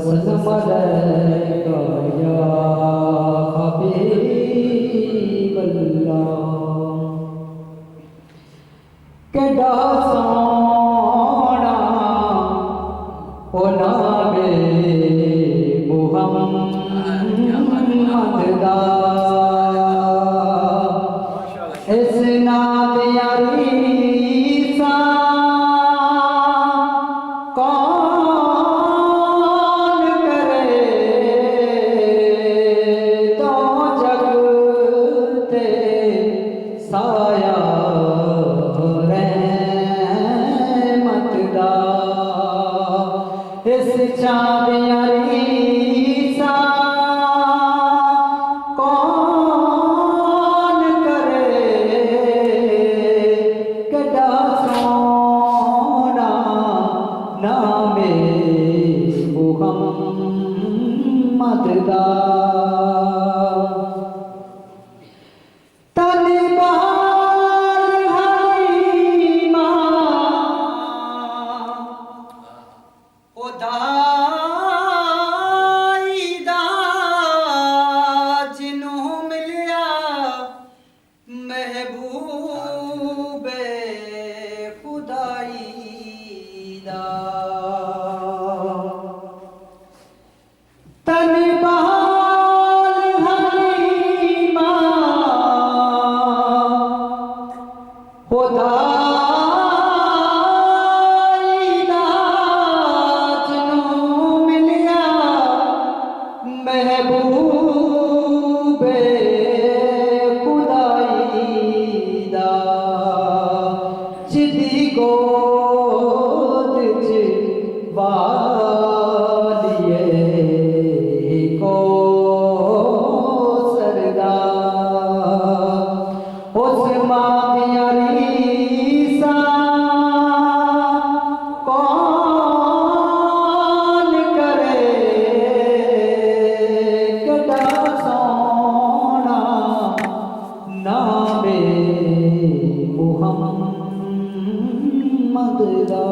वसल्लम अलैका या हबीबल्लाह। केड़ा सोना ओ नामे मुहम्मद दा, इस नाम यारी सा कौन करे तो जग ते साया रहमत दा। इस चाँद यारी सा कौन करे केड़ा सोना नामे मुहम्मद दा। महबूबे खुदाई दा तन बहाल हलीमा खुदाई दा जिन्हों मिलिया महबूबे जिदी गोद च वालिए को सरदा, उस मादिया रीसा कौन करे केड़ा सोना नामे मुहम्मद दा।